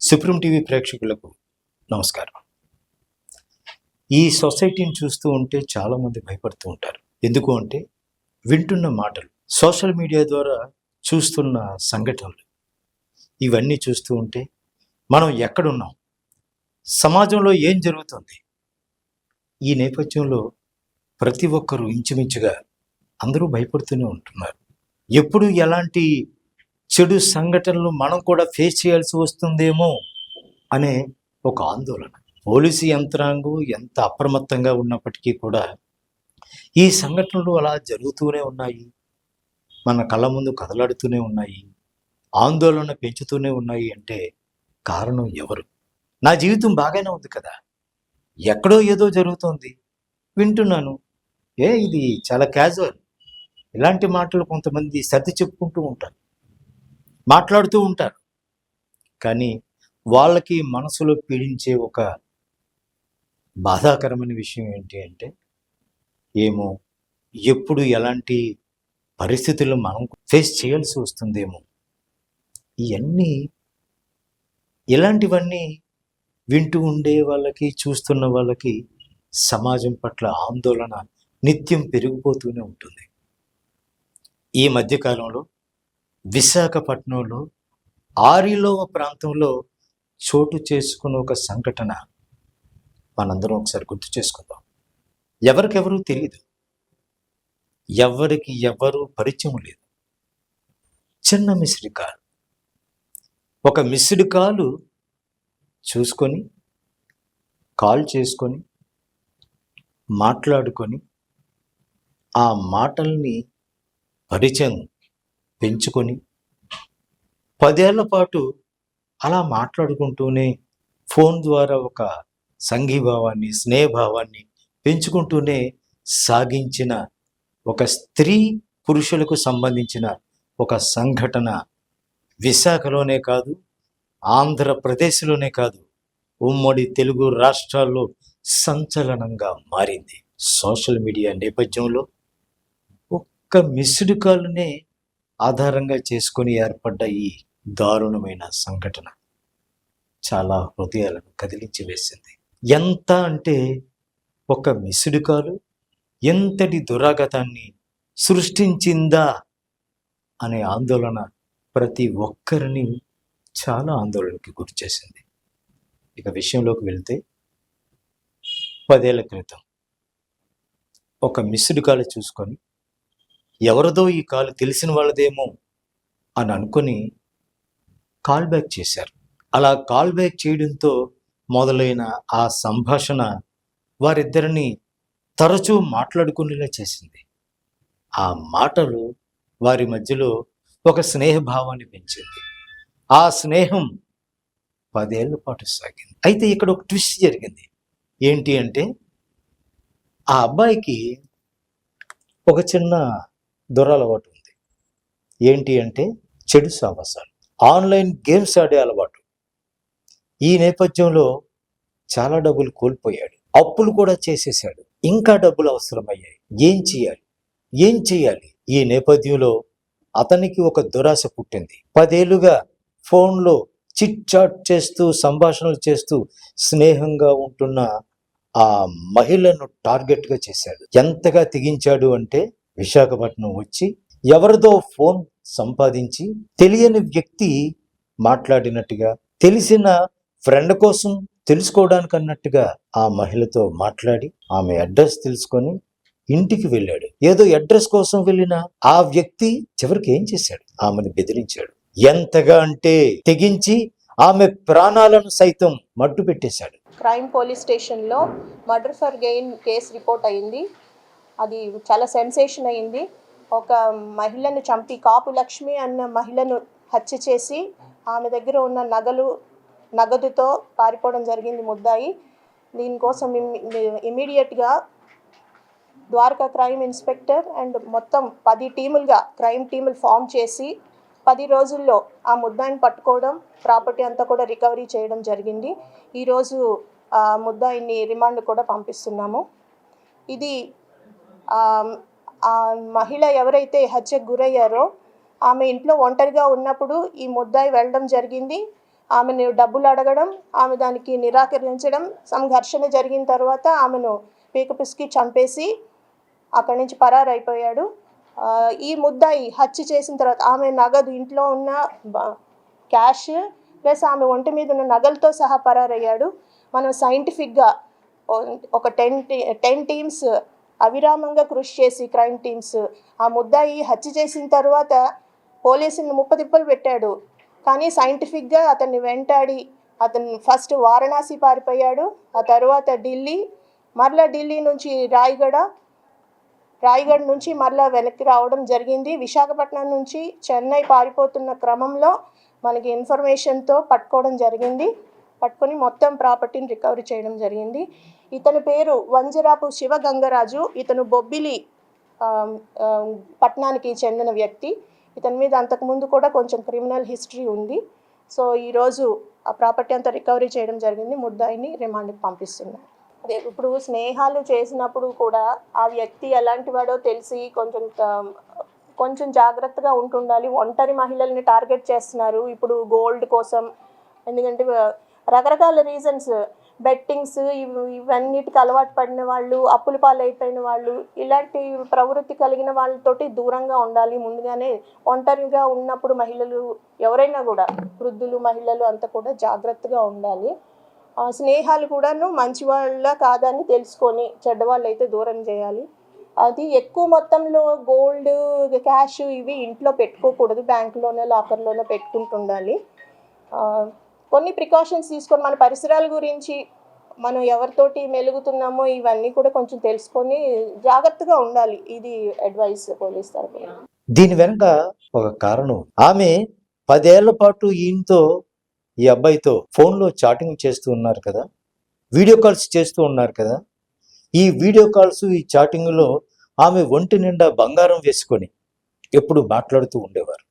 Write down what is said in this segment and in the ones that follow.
Supreme TV ప్రేక్షకులకు నమస్కారం. ఈ సొసైటీని చూస్తూ ఉంటే చాలామంది భయపడుతూ ఉంటారు. ఎందుకు అంటే వింటున్న మాటలు, సోషల్ మీడియా ద్వారా చూస్తున్న సంఘటనలు, ఇవన్నీ చూస్తూ ఉంటే మనం ఎక్కడున్నాం, సమాజంలో ఏం జరుగుతుంది, ఈ నేపథ్యంలో ప్రతి ఒక్కరూ ఇంచుమించుగా అందరూ భయపడుతూనే ఉంటున్నారు. ఎప్పుడు ఎలాంటి చెడు సంఘటనలు మనం కూడా ఫేస్ చేయాల్సి వస్తుందేమో అనే ఒక ఆందోళన. పోలీసు యంత్రాంగం ఎంత అప్రమత్తంగా ఉన్నప్పటికీ కూడా ఈ సంఘటనలు అలా జరుగుతూనే ఉన్నాయి, మన కళ్ళ ముందు కదలాడుతూనే ఉన్నాయి, ఆందోళన పెంచుతూనే ఉన్నాయి. అంటే కారణం ఎవరు? నా జీవితం బాగానే ఉంది కదా, ఎక్కడో ఏదో జరుగుతోంది, వింటున్నాను, ఇది చాలా క్యాజువల్, ఇలాంటి మాటలు కొంతమంది సర్ది చెప్పుకుంటూ ఉంటారు, మాట్లాడుతూ ఉంటారు. కానీ వాళ్ళకి మనసులో పీడించే ఒక బాధాకరమైన విషయం ఏంటి అంటే, ఏమో ఎప్పుడు ఎలాంటి పరిస్థితుల్లో మనం ఫేస్ చేయాల్సి వస్తుందేమో. ఇలాంటివన్నీ వింటూ ఉండే వాళ్ళకి, చూస్తున్న వాళ్ళకి సమాజం పట్ల ఆందోళన నిత్యం పెరిగిపోతూనే ఉంటుంది. ఈ మధ్యకాలంలో విశాఖపట్నంలో ఆరిలోవ ప్రాంతంలో చోటు చేసుకున్న ఒక సంఘటన మనందరం ఒకసారి గుర్తు చేసుకుందాం. ఎవరికెవరూ తెలియదు, ఎవరికి ఎవరు పరిచయం లేదు. చిన్న మిస్డ్ కాల్, ఒక మిస్డ్ కాల్ చూసుకొని, కాల్ చేసుకొని, మాట్లాడుకొని, ఆ మాటల్ని పరిచయం పెంచుకొని 10 ఏళ్ల పాటు అలా మాట్లాడుకుంటూనే ఫోన్ ద్వారా ఒక సంఘీభావాన్ని, స్నేహభావాన్ని పెంచుకుంటూనే సాగించిన ఒక స్త్రీ పురుషులకు సంబంధించిన ఒక సంఘటన విశాఖలోనే కాదు, ఆంధ్రప్రదేశ్లోనే కాదు, ఉమ్మడి తెలుగు రాష్ట్రాల్లో సంచలనంగా మారింది. సోషల్ మీడియా నేపథ్యంలో ఒక్క మిస్డ్ కాల్నే ఆధారంగా చేసుకొని ఏర్పడ్డ ఈ దారుణమైన సంఘటన చాలా హృదయాలను కదిలించి వేసింది. ఎంత అంటే ఒక మిస్డ్ కాలు ఎంతటి దురాఘాతాన్ని సృష్టించిందా అనే ఆందోళన ప్రతి ఒక్కరిని చాలా ఆందోళనకి గురి చేసింది. ఇక విషయంలోకి వెళ్తే 10 ఏళ్ల క్రితం ఒక మిస్డ్ కాల్ చూసుకొని, ఎవరిదో ఈ కాల్ తెలిసిన వాళ్ళదేమో అని అనుకొని కాల్ బ్యాక్ చేశారు. అలా కాల్ బ్యాక్ చేయడంతో మొదలైన ఆ సంభాషణ వారిద్దరిని తరచూ మాట్లాడుకునేలా చేసింది. ఆ మాటలు వారి మధ్యలో ఒక స్నేహభావాన్ని పెంచింది. ఆ స్నేహం 10 ఏళ్ల పాటు సాగింది. అయితే ఇక్కడ ఒక ట్విస్ట్ జరిగింది. ఏంటి అంటే, ఆ అబ్బాయికి ఒక చిన్న దురలవాటు ఉంది. ఏంటి అంటే చెడు సావాసాలు, ఆన్లైన్ గేమ్స్ ఆడే అలవాటు. ఈ నేపథ్యంలో చాలా డబ్బులు కోల్పోయాడు, అప్పులు కూడా చేసేసాడు, ఇంకా డబ్బులు అవసరమయ్యాయి. ఏం చేయాలి? ఈ నేపథ్యంలో అతనికి ఒక దురాశ పుట్టింది. 10 ఏళ్లుగా ఫోన్లో చిట్ చాట్ చేస్తూ, సంభాషణలు చేస్తూ స్నేహంగా ఉంటున్న ఆ మహిళను టార్గెట్గా చేశాడు. ఎంతగా తెగించాడు అంటే, విశాఖపట్నం వచ్చి ఎవరిదో ఫోన్ సంపాదించి తెలియని వ్యక్తి మాట్లాడినట్టుగా, తెలిసిన ఫ్రెండ్ కోసం తెలుసుకోవడానికి అన్నట్టుగా ఆ మహిళతో మాట్లాడి ఆమె అడ్రస్ తెలుసుకొని ఇంటికి వెళ్ళాడు. ఏదో అడ్రస్ కోసం వెళ్ళిన ఆ వ్యక్తి చివరికి ఏం చేశాడు? ఆమెను బెదిరించాడు. ఎంతగా అంటే తెగించి ఆమె ప్రాణాలను సైతం మట్టు పెట్టేశాడు. క్రైమ్ పోలీస్ స్టేషన్లో murder for gain case report అయింది. అది చాలా సెన్సేషన్ అయింది. ఒక మహిళను చంపి, కాపు లక్ష్మి అన్న మహిళను హత్య చేసి ఆమె దగ్గర ఉన్న నగదుతో పారిపోవడం జరిగింది ముద్దాయి. దీనికోసం ఇమీడియట్గా ద్వారకా క్రైమ్ ఇన్స్పెక్టర్ అండ్ మొత్తం 10 టీములుగా క్రైమ్ టీములు ఫామ్ చేసి 10 రోజుల్లో ఆ ముద్దాయిని పట్టుకోవడం, ప్రాపర్టీ అంతా కూడా రికవరీ చేయడం జరిగింది. ఈరోజు ముద్దాయిని రిమాండ్ కూడా పంపిస్తున్నాము. ఇది ఆ మహిళ ఎవరైతే హత్యకు గురయ్యారో ఆమె ఇంట్లో ఒంటరిగా ఉన్నప్పుడు ఈ ముద్దాయి వెళ్ళడం జరిగింది. ఆమెను డబ్బులు అడగడం, ఆమె దానికి నిరాకరించడం, సంఘర్షణ జరిగిన తర్వాత ఆమెను పీక పిసికి చంపేసి అక్కడి నుంచి పరారైపోయాడు. ఈ ముద్దాయి హత్య చేసిన తర్వాత ఆమె నగదు, ఇంట్లో ఉన్న క్యాష్ ప్లస్ ఆమె ఒంటి మీద ఉన్న నగలతో సహా పరారయ్యాడు. మనం సైంటిఫిక్గా ఒక 10 టీమ్స్ అవిరామంగా కృషి చేసి, క్రైమ్ టీమ్స్ ఆ ముద్దాయి హత్య చేసిన తర్వాత పోలీసులను ముప్పతిప్పలు పెట్టాడు. కానీ సైంటిఫిక్గా అతన్ని వెంటాడి అతను ఫస్ట్ వారణాసి పారిపోయాడు, ఆ తర్వాత ఢిల్లీ, మరలా ఢిల్లీ నుంచి రాయగఢ్ నుంచి మరలా వెనక్కి రావడం జరిగింది. విశాఖపట్నం నుంచి చెన్నై పారిపోతున్న క్రమంలో మనకి ఇన్ఫర్మేషన్తో పట్టుకోవడం జరిగింది. పట్టుకొని మొత్తం ప్రాపర్టీని రికవరీ చేయడం జరిగింది. ఇతని పేరు వంజరాపు శివగంగరాజు. ఇతను బొబ్బిలి పట్టణానికి చెందిన వ్యక్తి. ఇతని మీద అంతకుముందు కూడా కొంచెం క్రిమినల్ హిస్టరీ ఉంది. సో ఈరోజు ఆ ప్రాపర్టీ అంతా రికవరీ చేయడం జరిగింది. ముద్దాయిని రిమాండ్కి పంపిస్తున్నారు. అదే ఇప్పుడు స్నేహాలు చేసినప్పుడు కూడా ఆ వ్యక్తి ఎలాంటి వాడో తెలిసి కొంచెం జాగ్రత్తగా ఉంటుండాలి. ఒంటరి మహిళల్ని టార్గెట్ చేస్తున్నారు ఇప్పుడు గోల్డ్ కోసం. ఎందుకంటే రకరకాల రీజన్స్, బెట్టింగ్స్, ఇవన్నిటికి అలవాటు పడిన వాళ్ళు, అప్పుల పాలైపోయిన వాళ్ళు, ఇలాంటి ప్రవృత్తి కలిగిన వాళ్ళతోటి దూరంగా ఉండాలి. ముందుగానే ఒంటరిగా ఉన్నప్పుడు మహిళలు ఎవరైనా కూడా, వృద్ధులు, మహిళలు అంతా కూడా జాగ్రత్తగా ఉండాలి. స్నేహాలు కూడాను మంచి వాళ్ళ కాదని తెలుసుకొని చెడ్డవాళ్ళు అయితే దూరం చేయాలి. అది ఎక్కువ మొత్తంలో గోల్డ్, క్యాష్ ఇవి ఇంట్లో పెట్టుకోకూడదు. బ్యాంకులోనో లాకర్లోనో పెట్టుకుంటుండాలి. కొన్ని ప్రికాషన్స్ తీసుకొని మన పరిసరాల గురించి, మనం ఎవరితోటి మెలుగుతున్నామో ఇవన్నీ కూడా కొంచెం తెలుసుకొని జాగ్రత్తగా ఉండాలి. ఇది అడ్వైస్ పోలీస్ తరఫున. దీని వెనుక ఒక కారణం, ఆమె 10 ఏళ్ల పాటు ఈయనతో, ఈ అబ్బాయితో ఫోన్లో చాటింగ్ చేస్తూ ఉన్నారు కదా, వీడియో కాల్స్ చేస్తూ ఉన్నారు కదా. ఈ వీడియో కాల్స్, ఈ చాటింగ్లో ఆమె ఒంటి నిండా బంగారం వేసుకొని ఎప్పుడు మాట్లాడుతూ ఉండేవారు.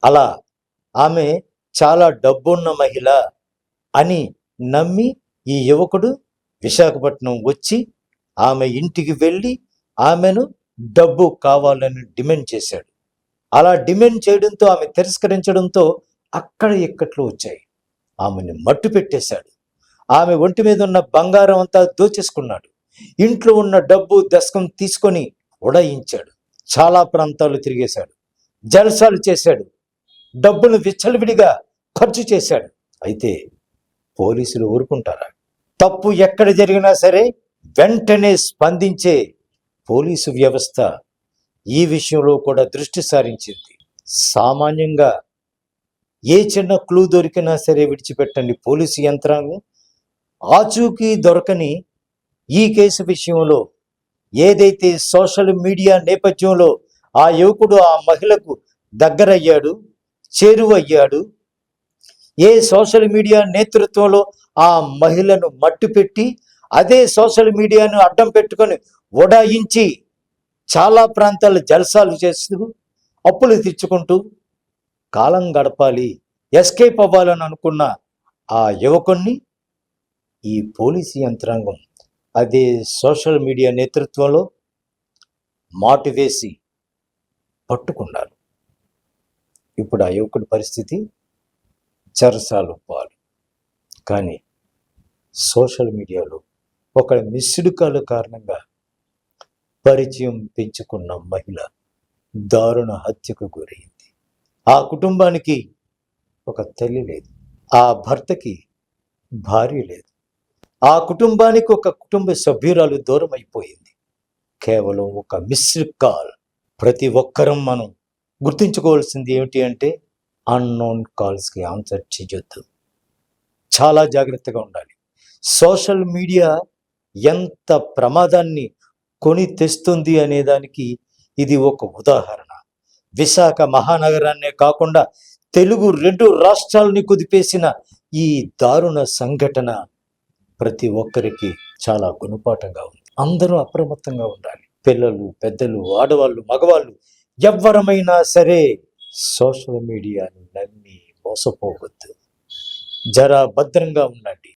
అలా ఆమె చాలా డబ్బున్న మహిళ అని నమ్మి ఈ యువకుడు విశాఖపట్నం వచ్చి ఆమె ఇంటికి వెళ్ళి ఆమెను డబ్బు కావాలని డిమాండ్ చేశాడు. అలా డిమాండ్ చేయడంతో ఆమె తిరస్కరించడంతో అక్కడ ఇక్కట్లు వచ్చాయి. ఆమెను మట్టు పెట్టేశాడు. ఆమె ఒంటి మీద ఉన్న బంగారం అంతా దోచేసుకున్నాడు. ఇంట్లో ఉన్న డబ్బు దశకం తీసుకొని ఉడాయించాడు. చాలా ప్రాంతాలు తిరిగేశాడు, జల్సాలు చేశాడు, డబ్బును విచ్చలవిడిగా ఖర్చు చేశాడు. అయితే పోలీసులు ఊరుకుంటారా? తప్పు ఎక్కడ జరిగినా సరే వెంటనే స్పందించే పోలీసు వ్యవస్థ ఈ విషయంలో కూడా దృష్టి సారించింది. సామాన్యంగా ఏ చిన్న క్లూ దొరికినా సరే విడిచిపెట్టండి పోలీసు యంత్రాంగం. ఆచూకీ దొరకని ఈ కేసు విషయంలో ఏదైతే సోషల్ మీడియా నేపథ్యంలో ఆ యువకుడు ఆ మహిళకు దగ్గరయ్యాడు, చేరువయ్యాడు, ఏ సోషల్ మీడియా నేతృత్వంలో ఆ మహిళను మట్టుపెట్టి అదే సోషల్ మీడియాను అడ్డం పెట్టుకొని ఉడాయించి చాలా ప్రాంతాల్లో జల్సాలు చేస్తూ అప్పులు తెచ్చుకుంటూ కాలం గడపాలి, ఎస్కేప్ అవ్వాలని అనుకున్న ఆ యువకుణ్ణి ఈ పోలీసు యంత్రాంగం అదే సోషల్ మీడియా నేతృత్వంలో మాటు వేసి పట్టుకున్నారు. ఇప్పుడు ఆ యువకుడి పరిస్థితి చెరసాలు పాలు. కానీ సోషల్ మీడియాలో ఒక మిస్డ్ కాల్ కారణంగా పరిచయం పెంచుకున్న మహిళ దారుణ హత్యకు గురైంది. ఆ కుటుంబానికి ఒక తల్లి లేదు, ఆ భర్తకి భార్య లేదు, ఆ కుటుంబానికి ఒక కుటుంబ సభ్యురాలు దూరం అయిపోయింది. కేవలం ఒక మిస్డ్ కాల్. ప్రతి ఒక్కరం మనం గుర్తుంచుకోవాల్సింది ఏమిటి అంటే అన్నోన్ కాల్స్కి ఆన్సర్ చేయొద్దు. చాలా జాగ్రత్తగా ఉండాలి. సోషల్ మీడియా ఎంత ప్రమాదాన్ని కొని తెస్తుంది అనేదానికి ఇది ఒక ఉదాహరణ. విశాఖ మహానగరాన్నే కాకుండా తెలుగు 2 రాష్ట్రాలని కుదిపేసిన ఈ దారుణ సంఘటన ప్రతి ఒక్కరికి చాలా గుణపాఠంగా ఉంది. అందరూ అప్రమత్తంగా ఉండాలి. పిల్లలు, పెద్దలు, ఆడవాళ్ళు, మగవాళ్ళు ఎవ్వరమైనా సరే సోషల్ మీడియాను నమ్మి మోసపోవద్దు. జరా భద్రంగా ఉండండి.